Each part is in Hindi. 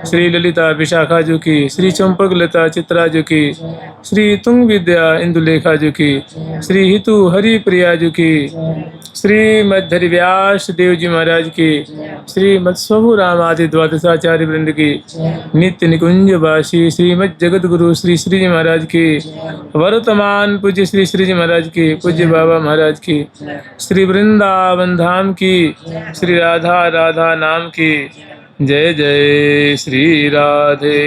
श्री ललिता विशाखा जी की, श्री चंपक लता चित्रा जी की, श्री तुंग विद्या इंदुलेखा जी की, श्री हितु हरि प्रिया जी की, श्री मध्य व्यास देव जी महाराज की, श्री मत्स्वभु राम आदि द्वादशाचार्य वृंद की, नित्य निकुंज वासी श्रीमद जगत गुरु श्री श्री जी महाराज की, वर्तमान पूज्य श्री श्री जी महाराज की, पूज्य बाबा महाराज की, श्री वृंदावन धाम की, श्री राधा राधा नाम की। जय जय श्री राधे।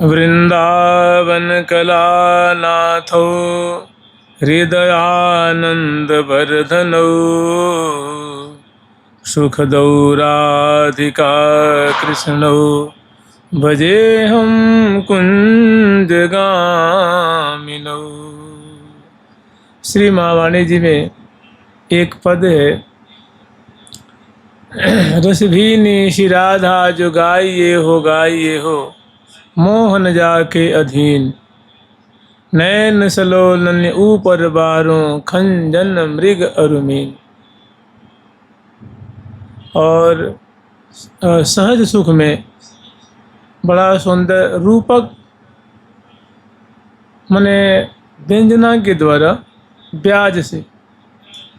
वृंदावन कला नाथो हृदयानंद वर्धनौ सुखदौ राधिका कृष्णौ भजेऽहं कुंज गामिनौ। श्री महावाणी जी में एक पद है, रसभीनी श्री राधा जो गाइए हो मोहन जाके अधीन, नैन सलोलन ऊपर बारों खंजन मृग अरुमीन। और सहज सुख में बड़ा सुंदर रूपक मने व्यंजना के द्वारा ब्याज से,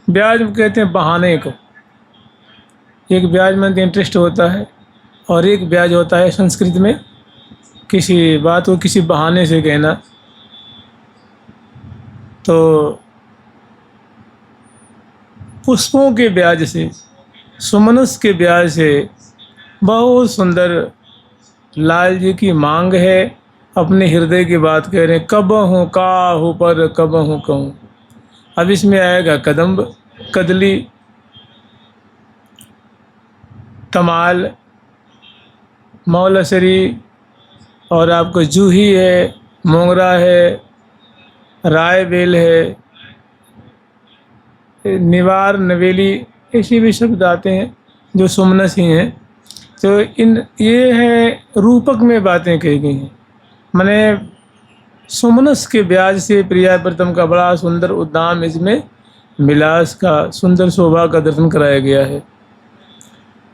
ब्याज कहते हैं बहाने को, एक ब्याज में इंटरेस्ट होता है और एक ब्याज होता है संस्कृत में किसी बात को किसी बहाने से कहना। तो पुष्पों के ब्याज से, सुमनस के ब्याज से बहुत सुंदर लाल जी की मांग है, अपने हृदय की बात कह रहे हैं। कब हूँ काहू पर कब हूँ कहूँ। अब इसमें आएगा कदम्ब, कदली, तमाल, मौलसरी, और आपको जूही है, मोगरा है, राय बेल है, निवार, नवेली, ऐसे भी शब्द आते हैं जो सुमनस ही हैं। तो ये है रूपक में बातें कही गई हैं। माने सुमनस के ब्याज से प्रिया प्रथम का बड़ा सुंदर उद्दाम, इसमें विलास का सुंदर शोभा का दर्शन कराया गया है।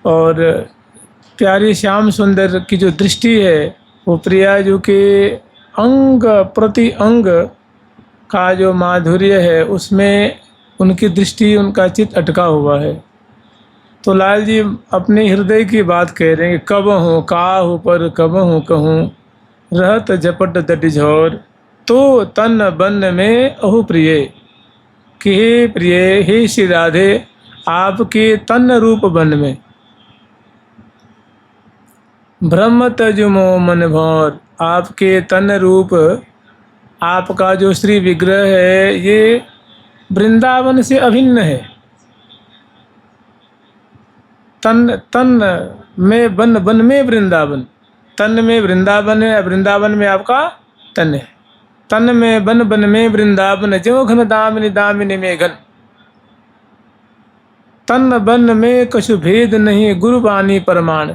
और प्यारी श्याम सुंदर की जो दृष्टि है वो प्रिया जी के अंग प्रति अंग का जो माधुर्य है उसमें उनकी दृष्टि, उनका चित्त अटका हुआ है। तो लाल जी अपने हृदय की बात कह रहे हैं कि कब हूँ काहू पर कब हूँ कहूँ, रहत झपट दट झोर तो तन बन में अहु प्रिय। कि हे प्रिय, हे श्री राधे, आपके तन रूप बन में ब्रह्म तजुमो मन भौर, आपके तन रूप, आपका जो श्री विग्रह है ये वृंदावन से अभिन्न है। तन में बन, बन में वृंदावन, तन में वृंदावन है, वृंदावन में आपका तन है। तन में बन, बन में वृंदावन, ज्यों घन दामिनी दामिनी में घन। तन बन में कछु भेद नहीं, गुरु वाणी प्रमाण।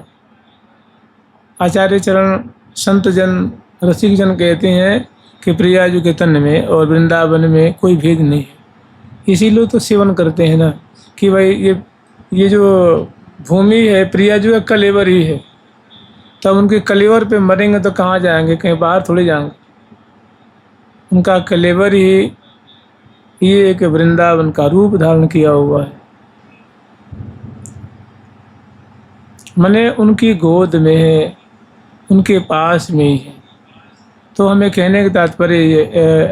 आचार्य चरण संत जन रसिक जन कहते हैं कि प्रिया जी के तन में और वृंदावन में कोई भेद नहीं है। इसीलिए तो सेवन करते हैं ना कि भाई ये जो भूमि है प्रिया जी का कलेवर ही है, तब उनके कलेवर पे मरेंगे तो कहाँ जाएंगे, कहीं बाहर थोड़े जाएंगे। उनका कलेवर ही ये एक वृंदावन का रूप धारण किया हुआ है। मने उनकी गोद में है, उनके पास में ही है। तो हमें कहने का तात्पर्य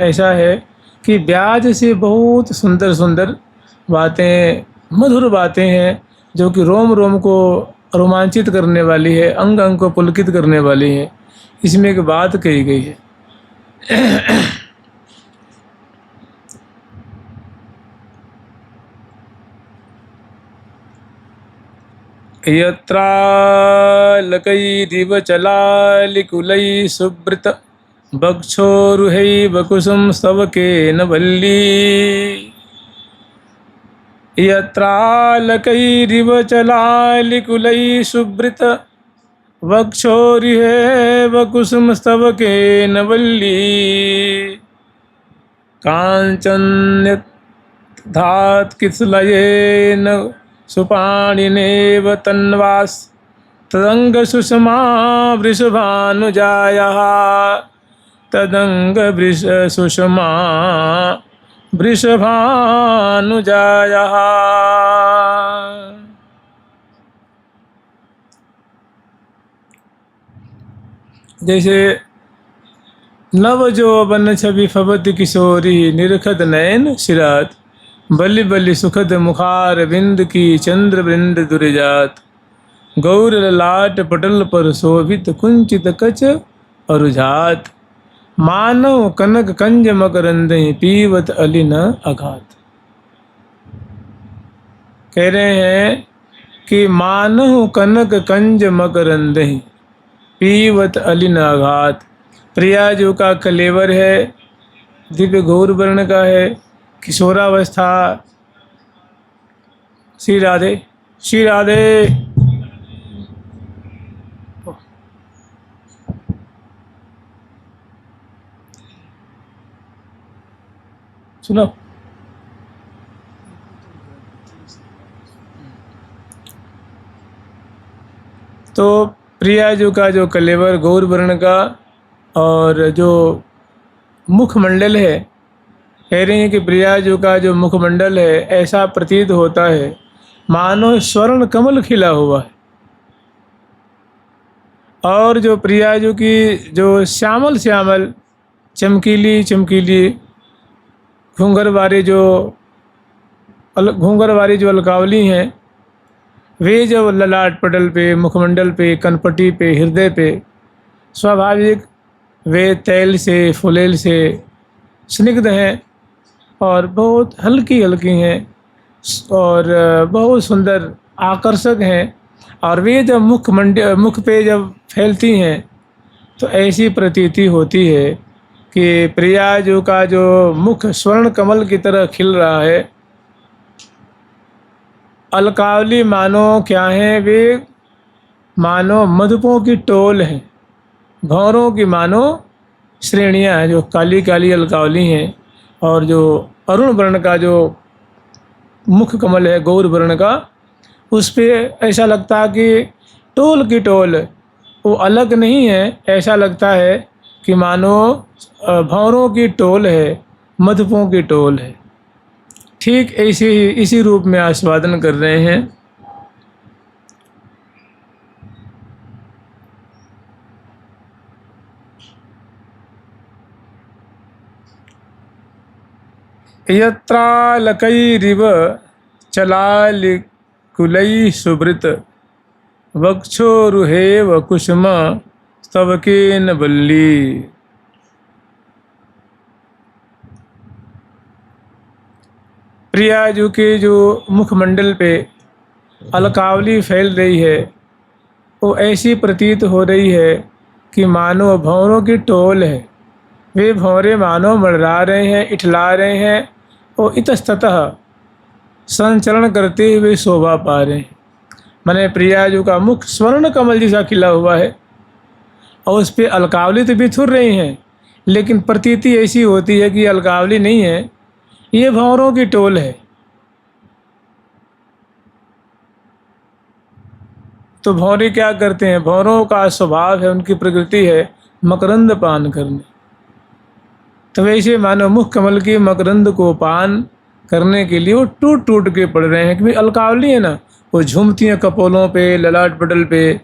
ऐसा है कि ब्याज से बहुत सुंदर सुंदर बातें, मधुर बातें हैं जो कि रोम रोम को रोमांचित करने वाली है, अंग अंग को पुलकित करने वाली है। इसमें एक बात कही गई है यत्रालकैरिव चलालिकुलै सुब्रत बक्षोरुहैव कुसुम स्तवकेन वल्ली। यत्रालकैरिव चलालिकुलैः सुवृत वक्षोरिहेव कुसुमस्तवकेन वल्ली काञ्चन्यधात् कित्सलयेन सुपाणिनेव तन्वास् तदङ्गसुषमा वृषभानुजायाः सुषमा वृषभानुजायाः। जैसे नवजौवन छवि फवत किशोरी निरखत नयन शिरात बलि बलि सुखद मुखार बिंद की चंद्र वृंद दुर्जात गौर ललाट पटल पर शोभित कुंचित कच अरुझात मानव कनक कंज मकरंद पीवत अलिन अघात। कह रहे हैं कि मानव कनक कंज मकरंद पीवत अलिन अघात। प्रियाजू का कलेवर है, दिव्य घोर वर्ण का है, किशोरावस्था। श्री राधे श्री राधे। सुनो, तो प्रियाजू का जो कलेवर गौर वर्ण का और जो मुखमंडल है, कह रही हैं कि प्रियाजू का जो मुखमंडल है ऐसा प्रतीत होता है मानो स्वर्ण कमल खिला हुआ है। और जो प्रियाजू की जो श्यामल श्यामल चमकीली चमकीली घूंघर वाली जो अलकावली हैं, वे जब ललाट पटल पे, मुखमंडल पे, कनपटी पे, हृदय पे स्वाभाविक वे तैल से फुलेल से स्निग्ध हैं और बहुत हल्की हल्की हैं और बहुत सुंदर आकर्षक हैं। और वे जब मुख पे जब फैलती हैं तो ऐसी प्रतीति होती है कि प्रियाजू का जो मुख स्वर्ण कमल की तरह खिल रहा है। अलकावली मानो क्या है, वे मानो मधुपों की टोल हैं, भंवरों की मानो श्रेणियां हैं जो काली काली अलकावली हैं। और जो अरुण वर्ण का जो मुख कमल है गौर वर्ण का, उस पे ऐसा लगता है कि टोल की टोल, वो अलग नहीं है, ऐसा लगता है कि मानो भंवरों की टोल है, मधुपों की टोल है। ठीक इसी रूप में आस्वादन कर रहे हैं। यत्रालकैरिव चलालिकुलैः सुवृत वक्षोरुहेव कुसुम स्तवकेन वल्ली। प्रियाजू के जो मुखमंडल पे अलकावली फैल रही है, वो ऐसी प्रतीत हो रही है कि मानो भंवरों की टोल है। वे भंवरे मानो मड़रा रहे हैं, इठला रहे हैं और इतस्ततः संचरण करते हुए शोभा पा रहे हैं। माने प्रियाजू का मुख स्वर्ण कमल जैसा खिला हुआ है और उस पर अलकावली तो बिथुर रही हैं, लेकिन प्रतीति ऐसी होती है कि अलकावली नहीं है, ये भंवरों की टोल है। तो भंवरे क्या करते हैं, भंवरों का स्वभाव है, उनकी प्रकृति है मकरंद पान करने। तो वैसे मानो मुख कमल की मकरंद को पान करने के लिए वो टूट टूट के पड़ रहे हैं। क्योंकि अलकावली है ना, वो झूमती हैं कपोलों पे, ललाट पटल पे।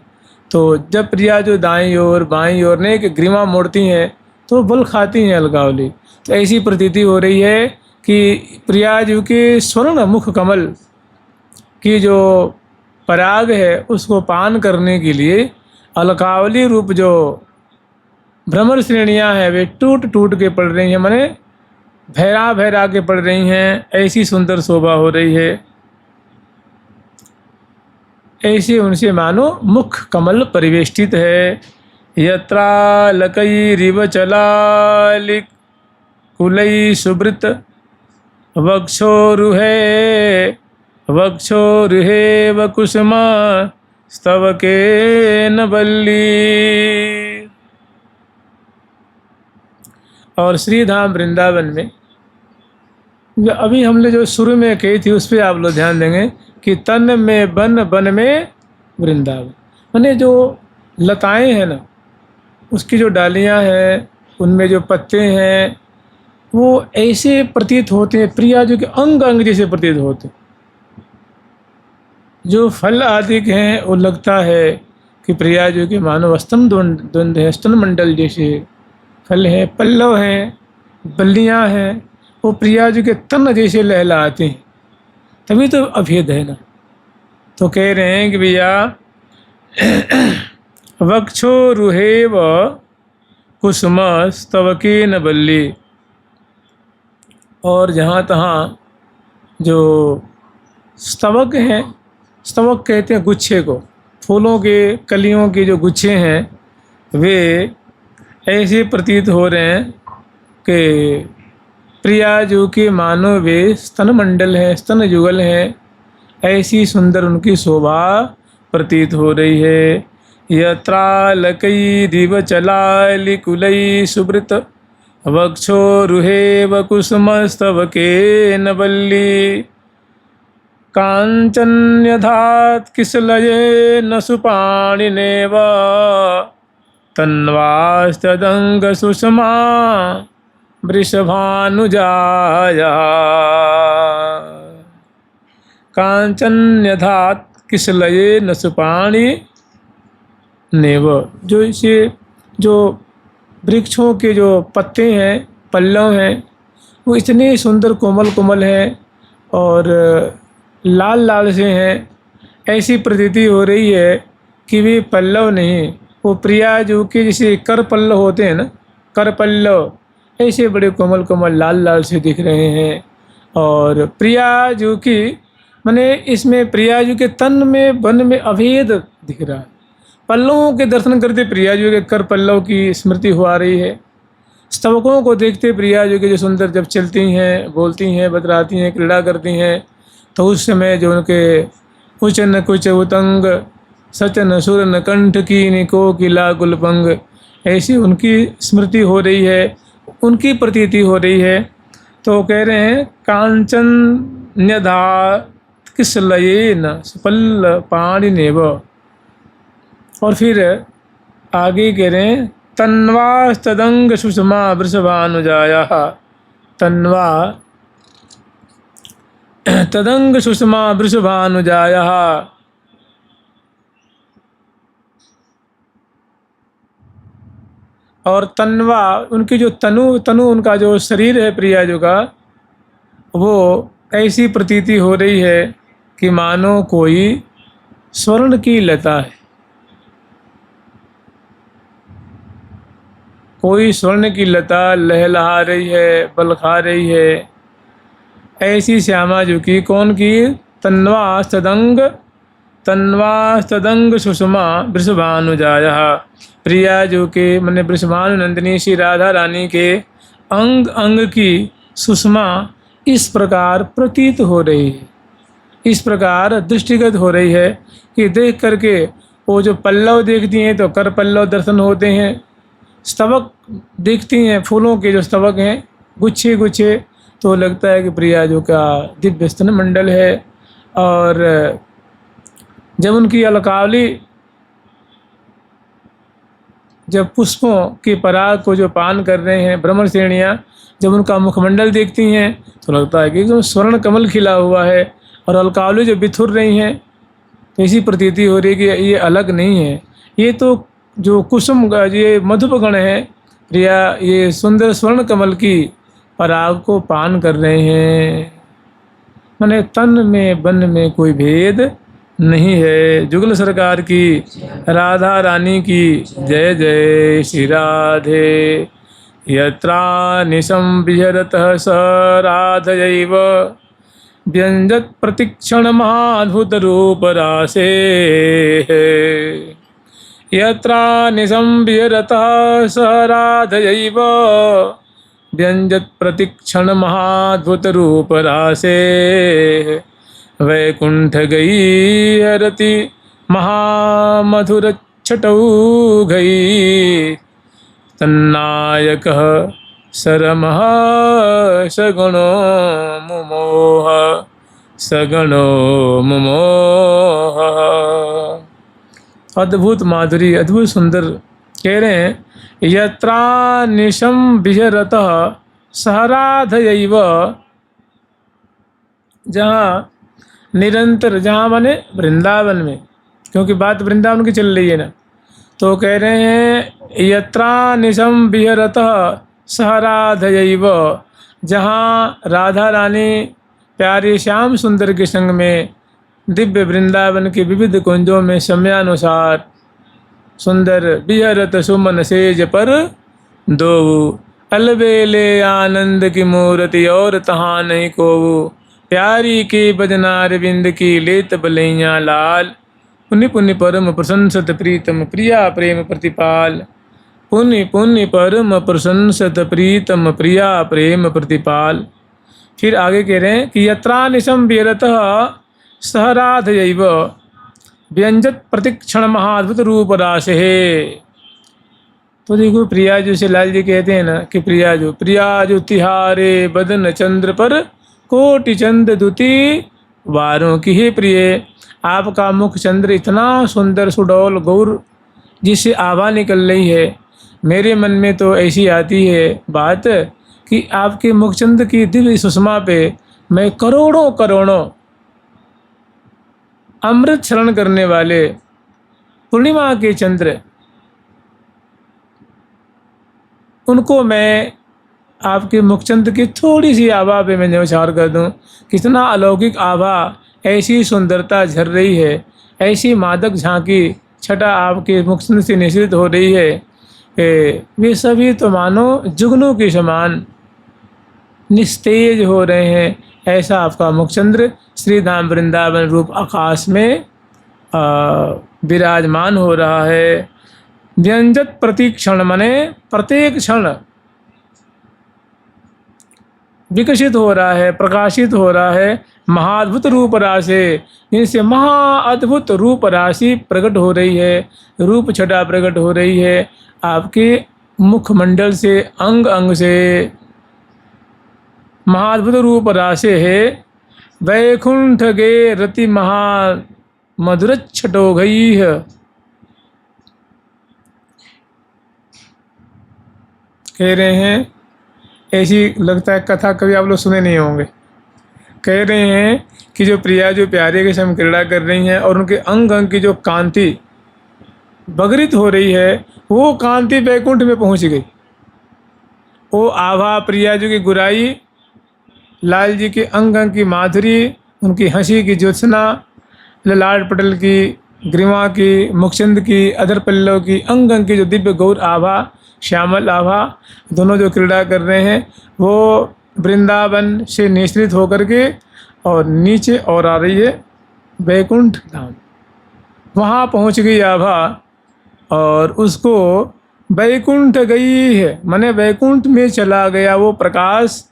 तो जब प्रिया जो दाईं ओर बाईं ओर ने एक ग्रीवा मोड़ती हैं तो बल खाती हैं अलकावली। तो ऐसी प्रतीति हो रही है कि प्रियाजू के स्वर्ण मुख कमल की जो पराग है उसको पान करने के लिए अलकावली रूप जो भ्रमर श्रेणियाँ हैं वे टूट टूट के पड़ रही हैं, माने भैरा भैरा के पड़ रही हैं। ऐसी सुंदर शोभा हो रही है, ऐसे उनसे मानो मुख कमल परिवेष्टित है। यत्रालकैरिव चलालिकुलैः सुवृत वक्षोरुहे वक्षोरुहेव कुसुमा स्तवकेन वल्ली। और श्रीधाम वृंदावन में अभी हमने जो शुरू में कही थी उस पर आप लोग ध्यान देंगे कि तन में बन, बन में वृंदावन। माने जो लताएं हैं ना, उसकी जो डालियां हैं, उनमें जो पत्ते हैं, वो ऐसे प्रतीत होते हैं प्रिया जो कि अंग अंग जैसे प्रतीत होते हैं। जो फल आदि के हैं वो लगता है कि प्रिया जो कि मानव स्तन द्वंद है, स्तन मंडल जैसे फल हैं, पल्लव हैं, बल्लियाँ हैं, वो प्रिया जी के तन जैसे लहलाते हैं। तभी तो अभेद है ना। तो कह रहे हैं कि भैया वक्षोरुहेव कुसुम स्तवकेन वल्ली। और जहाँ तहाँ जो स्तवक हैं, स्तवक कहते हैं गुच्छे को, फूलों के कलियों के जो गुच्छे हैं वे ऐसे प्रतीत हो रहे हैं कि प्रिया जो कि मानो वे स्तन मंडल है, स्तन युगल है, ऐसी सुंदर उनकी शोभा प्रतीत हो रही है। यत्रालकई दिव चलालिकुलई सुब्रत वक्षोरुहेव कुसुमस्तवकेन वल्ली। कांचन्यधात किसलये न सुपाणिनेव तन्वास्तदंग सुषमा वृषभानुजाया। कांचन्यधात किसलये न सुपाणि नेव। जो इसे जो वृक्षों के जो पत्ते हैं, पल्लव हैं, वो इतने सुंदर कोमल कोमल हैं और लाल लाल से हैं। ऐसी प्रतीति हो रही है कि वे पल्लव नहीं, वो प्रिया जो कि जैसे कर पल्लव होते हैं ना, कर पल्लव ऐसे बड़े कोमल कोमल लाल लाल से दिख रहे हैं। और प्रिया जो कि माने इसमें प्रिया जो के तन में बन में अभेद दिख रहा है। पल्लवों के दर्शन करते प्रिया जो के कर पल्लव की स्मृति हो आ रही है। स्तवकों को देखते प्रिया जो कि जो सुंदर जब चलती हैं, बोलती हैं, बतराती हैं, क्रीड़ा करती हैं, तो उस समय जो उनके उचन कुच उतंग सचन सुरन कंठ की निको किला गुलपंग, ऐसी उनकी स्मृति हो रही है, उनकी प्रतीति हो रही है। तो कह रहे हैं कांचन न्यधा किसलये न सुपल्ल पाणिनेव। और फिर आगे कह रहे हैं तन्वास्तदंग सुषमा वृषभानुजाया। तन्वा तदंग सुषमा वृषभानुजाया। और तन्वा उनकी जो तनु उनका जो शरीर है प्रिया जो का, वो ऐसी प्रतीति हो रही है कि मानो कोई स्वर्ण की लता है, कोई स्वर्ण की लता लहलहा रही है, बलखा रही है। ऐसी श्यामा जो की कौन की तन्वास्तदंग सुषमा वृषभानुजाया। प्रिया जो के मैंने वृषभानु नंदिनी श्री राधा रानी के अंग अंग की सुषमा इस प्रकार प्रतीत हो रही है, इस प्रकार दृष्टिगत हो रही है कि देख करके वो जो पल्लव देखती हैं तो कर पल्लव दर्शन होते हैं, स्तवक देखती हैं, फूलों के जो स्तवक हैं गुच्छे गुच्छे, तो लगता है कि प्रिया जो का दिव्य स्तन मंडल है। और जब उनकी अलकावली जब पुष्पों के पराग को जो पान कर रहे हैं भ्रमर श्रेणियाँ, जब उनका मुखमंडल देखती हैं तो लगता है कि एकदम स्वर्ण कमल खिला हुआ है। और अलकावली जो बिथुर रही हैं तो ऐसी प्रतीति हो रही है कि ये अलग नहीं है, ये तो जो कुसुम ये मधुपगण है प्रिया, ये सुंदर स्वर्ण कमल की पराग को पान कर रहे हैं। माने तन में बन में कोई भेद नहीं है। जुगल सरकार की, राधा रानी की जय जय श्री राधे। यत्रा निशं विहरतः स राधयैव व्यंजत प्रतिक्षण महाद्भुत रूप रासे। यत्रा निशं विहरतः स राधयैव व्यंजत प्रतिक्षण महाद्भुत रूप रासे। वैकुंठ गई रति महामधुर छटौ गई। तन्नायक सरमः सगुणो मुमोह सगुणो मुमोह। अद्भुत माधुरी, अद्भुत सुंदर। कह रहे हैं यत्रा निशम विहरतः सहराधयैव, जहाँ निरंतर, जहाँ माने वृंदावन में, क्योंकि बात वृंदावन की चल रही है ना, तो कह रहे हैं यत्रा निशम विहरतः सहराधयैव, जहाँ राधा रानी प्यारे श्याम सुंदर के संग में दिव्य वृंदावन के विविध कुंजों में समयानुसार सुंदर विहरत सुमन सेज पर दो, अलबेले आनंद की मूर्ति और तहाँ नहीं को, प्यारी के बदनार बिंद की लेत बलैया लाल। पुण्य पुण्य परम प्रशंसत प्रीतम प्रिया प्रेम प्रतिपाल, पुण्य पुण्य परम प्रशंसत प्रीतम प्रिया प्रेम प्रतिपाल। फिर आगे कह रहे हैं कि यत्रा निशम विरतः सहराधयैव व्यंजत प्रतिक्षण महाद्भुत रूप राशे। तो देखो प्रिया जो से लाल जी कहते हैं ना कि प्रिया जो तिहारे बदन चंद्र पर कोटि चंद दुति वारों की ही प्रिय। आपका मुख चंद्र इतना सुंदर सुडौल गौर जिससे आभा निकल रही है, मेरे मन में तो ऐसी आती है बात कि आपके मुखचंद्र की दिव्य सुषमा पे मैं करोड़ों करोड़ों अमृत शरण करने वाले पूर्णिमा के चंद्र, उनको मैं आपके मुखचंद्र की थोड़ी सी आभा पे मैं न्यौछावर कर दूं। कितना अलौकिक आभा, ऐसी सुंदरता झर रही है, ऐसी मादक झांकी छटा आपके मुखचंद्र से निश्चित हो रही है कि वे सभी तो मानो जुगनू के समान निस्तेज हो रहे हैं। ऐसा आपका मुखचंद्र श्रीधाम वृंदावन रूप आकाश में विराजमान हो रहा है। व्यंजत प्रतिक्षण मने प्रत्येक क्षण विकसित हो रहा है, प्रकाशित हो रहा है महाअद्भुत रूप राशि। इनसे महाअद्भुत रूप राशि प्रकट हो रही है, रूप छटा प्रकट हो रही है आपके मुखमंडल से, अंग अंग से महाअद्भुत रूप राशि है। वैकुंठ गे रति महा मधुर छटो गई है। कह रहे हैं, ऐसी लगता है कथा कभी आप लोग सुने नहीं होंगे। कह रहे हैं कि जो प्रिया जो प्यारे के संग क्रीड़ा कर रही हैं और उनके अंग अंग की जो कांति बगरित हो रही है, वो कांति वैकुंठ में पहुंच गई। वो आभा प्रिया जी की गुराई, लाल जी के अंग अंग की माधुरी, उनकी हंसी की ज्योत्सना, ललाट पटल की, ग्रीवा की, मुखचंद की, अधर पल्लव की, अंग अंग की जो दिव्य गौर आभा, श्यामल आभा, दोनों जो क्रीड़ा कर रहे हैं वो वृंदावन से निश्रित होकर के और नीचे और आ रही है वैकुंठ धाम। वहाँ पहुँच गई आभा और उसको वैकुंठ गई है माने वैकुंठ में चला गया वो प्रकाश।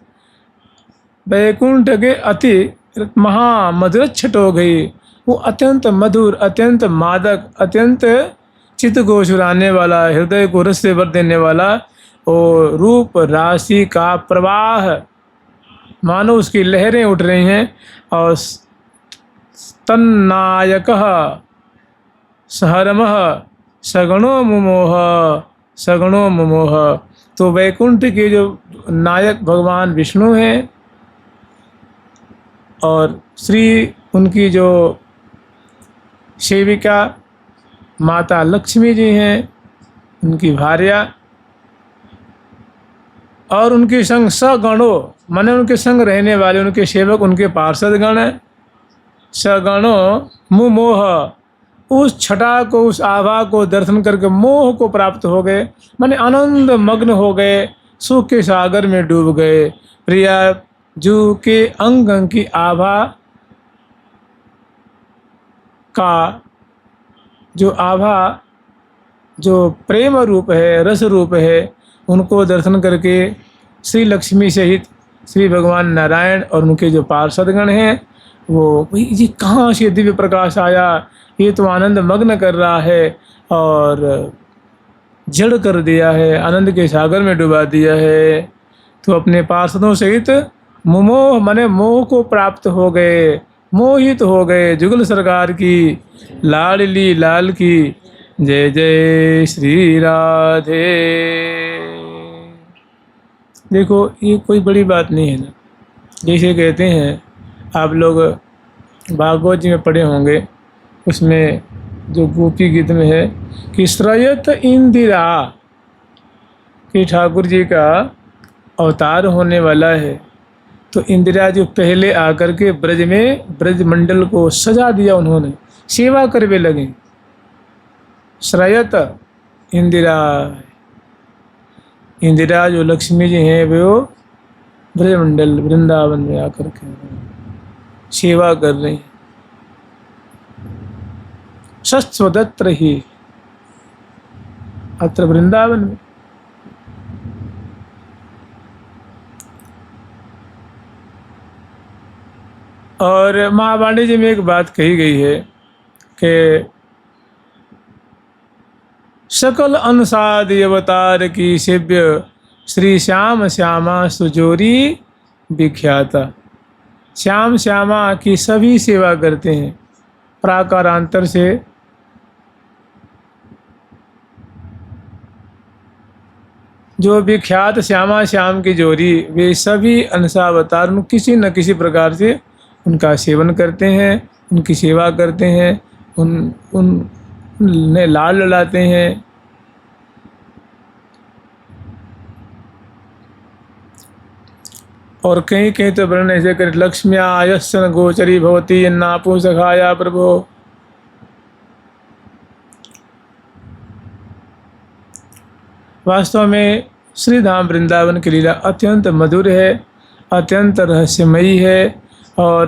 वैकुंठ के अति महामधुर छट हो गई, वो अत्यंत मधुर, अत्यंत मादक, अत्यंत चित्त को चुराने वाला, हृदय को रस से भर देने वाला और रूप राशि का प्रवाह, मानो उसकी लहरें उठ रही हैं। और तन्नायकः सहरमः सगुणो मुमोह सगुणो मुमोह। तो वैकुंठ के जो नायक भगवान विष्णु हैं और श्री उनकी जो सेविका माता लक्ष्मी जी हैं, उनकी भार्या, और उनके संग सगणों माने उनके संग रहने वाले उनके सेवक, उनके पार्षद गण हैं। सगणों मुमोह, उस छटा को, उस आभा को दर्शन करके मोह को प्राप्त हो गए, माने आनंद मग्न हो गए, सुख के सागर में डूब गए। प्रिया जू के अंग अंग की आभा का जो आभा, जो प्रेम रूप है, रस रूप है, उनको दर्शन करके श्री लक्ष्मी सहित श्री भगवान नारायण और उनके जो पार्षदगण हैं वो भाई ये कहाँ से दिव्य प्रकाश आया, ये तो आनंद मग्न कर रहा है और जड़ कर दिया है, आनंद के सागर में डुबा दिया है। तो अपने पार्षदों सहित मुमोह मने मोह को प्राप्त हो गए, मोहित हो गए। जुगल सरकार की लाडली लाल की जय जय श्री राधे। देखो ये कोई बड़ी बात नहीं है ना। जैसे कहते हैं आप लोग भागवत जी में पढ़े होंगे, उसमें जो गोपी गीत में है कि श्रयत इंदिरा, कि ठाकुर जी का अवतार होने वाला है। तो इंदिरा जो पहले आकर के ब्रज में ब्रज मंडल को सजा दिया, उन्होंने सेवा करने लगे। श्रयत इंदिरा, इंदिरा जो लक्ष्मी जी हैं वो ब्रज मंडल वृंदावन में आकर के सेवा कर रही हैं। शस्वदत्र ही अत्र वृंदावन में। और महावाणी जी में एक बात कही गई है कि सकल अनुसाद अवतार की सेव्य श्री श्याम श्यामा सुजोरी विख्याता। श्याम श्यामा की सभी सेवा करते हैं प्राकारांतर से। जो विख्यात श्यामा श्याम की जोड़ी, वे सभी अंशावतार किसी न किसी प्रकार से उनका सेवन करते हैं, उनकी सेवा करते हैं, उन्हें लाल लड़ाते हैं। और कहीं कहीं तो वर्णन ऐसे कर लक्ष्म्या यस्सन गोचरी भवती यन्नापु सखाया प्रभो। वास्तव में श्री धाम वृंदावन की लीला अत्यंत मधुर है, अत्यंत रहस्यमयी है। और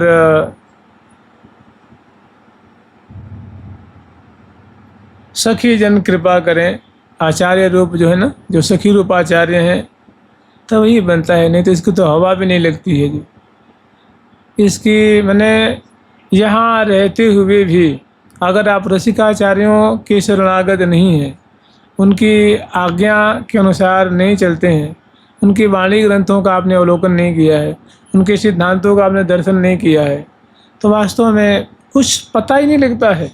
सखी जन कृपा करें, आचार्य रूप जो है ना, जो सखी रूप आचार्य हैं, तब ही बनता है, नहीं तो इसको तो हवा भी नहीं लगती है जी। इसकी मैंने यहाँ रहते हुए भी अगर आप रसिकाचार्यों के शरणागत नहीं हैं, उनकी आज्ञा के अनुसार नहीं चलते हैं, उनकी वाणी ग्रंथों का आपने अवलोकन नहीं किया है, उनके सिद्धांतों का आपने दर्शन नहीं किया है, तो वास्तव में कुछ पता ही नहीं लगता है।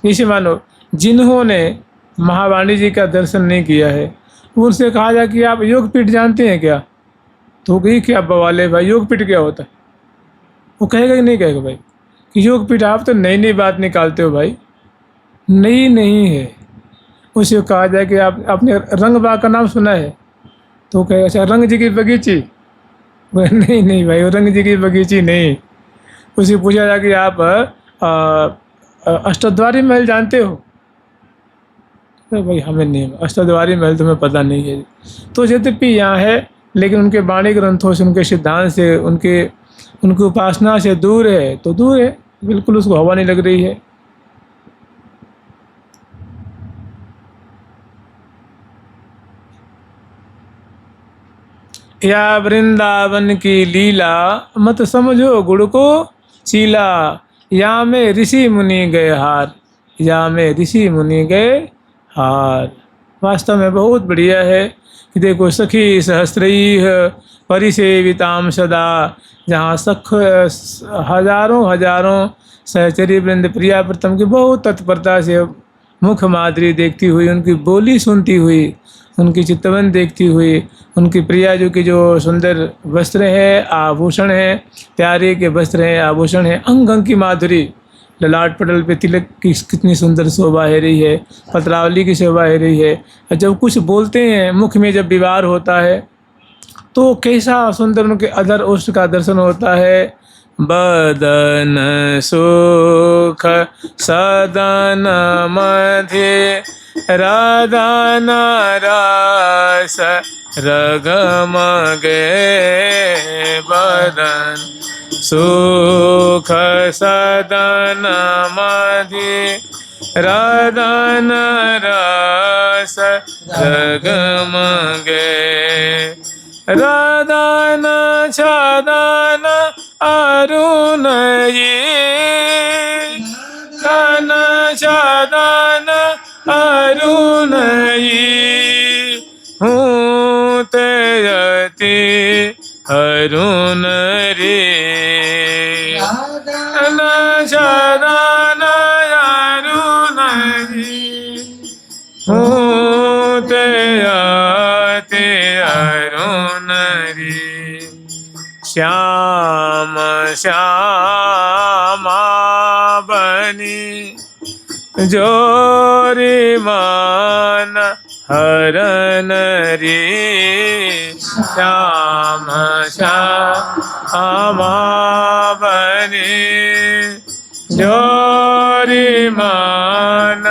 इसे मानो जिन्होंने महावाणी जी का दर्शन नहीं किया है, उनसे कहा जाए कि आप योगपीठ जानते हैं क्या, तो कही क्या बवाले भाई, योगपीठ क्या होता है? वो कहेगा कि नहीं कहेगा भाई कि योगपीठ आप तो नई नई बात निकालते हो भाई। नई नहीं है। उसे कहा जाए कि आप आपने रंग बाग का नाम सुना है, तो कहेगा अच्छा रंग जी की बगीची। नहीं नहीं भाई, वो रंग जी की बगीची नहीं। उसे पूछा जाए कि आप अष्टद्वारी महल जानते हो, तो भाई हमें नहीं, अष्टद्वारी महल तुम्हें पता नहीं है। तो यद्यपि यहाँ है, लेकिन उनके वाणी ग्रंथों से, उनके सिद्धांत से, उनकी उपासना से दूर है, तो दूर है, बिल्कुल उसको हवा नहीं लग रही है। या वृंदावन की लीला मत समझो गुड़ को चीला, या में ऋषि मुनि गए हार, या में ऋषि मुनि गए हार। वास्तव में बहुत बढ़िया है कि देखो सखी सहस्त्रैः परिसेविताम सदा, जहाँ सख हजारों हजारों सहचरी वृंद प्रिया प्रथम की बहुत तत्परता से मुख माधुरी देखती हुई, उनकी बोली सुनती हुई, उनकी चितवन देखती हुई, उनकी प्रिया जो की जो सुंदर वस्त्र है, आभूषण हैं, प्यारे के वस्त्र हैं, आभूषण हैं, अंग अंग की माधुरी, ललाट पटल पे तिलक की कितनी सुंदर शोभा है रही है, पत्रावली की शोभा है रही है। और जब कुछ बोलते हैं, मुख में जब विवार होता है, तो कैसा सुंदर उनके अधर ओष्ठ का दर्शन होता है। बदन सुख सदन मध्य राधा नारास रगम गे, बदन सुख सदन मध्य राधा नारास रगम गे, राधा छादन छादन अरुण ये छादन छादन अरुण ये हूँ तेरती अरुण रे छादन छादन अरुण रे हूँ तेरती अरुण रे श्याम श्यामा बनी जोरी मान हरन रे श्याम श्यामा बनी जोरी मान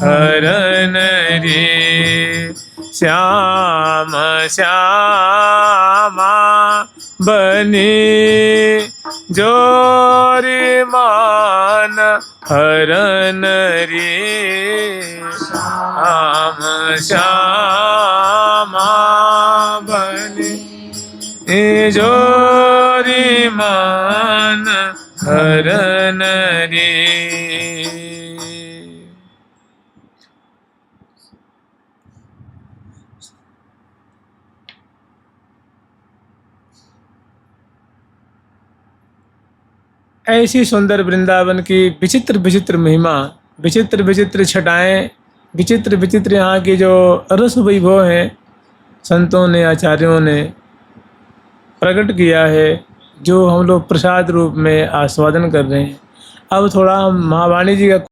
हरन रे श्याम श्यामा बनी जोरी मान हरन रे श्याम श्यामा बनी जोरी मान हरन रे। ऐसी सुंदर वृंदावन की विचित्र विचित्र महिमा, विचित्र विचित्र छटाएं, विचित्र विचित्र यहाँ की जो रस वैभव हैं संतों ने आचार्यों ने प्रकट किया है, जो हम लोग प्रसाद रूप में आस्वादन कर रहे हैं। अब थोड़ा हम महावाणी जी का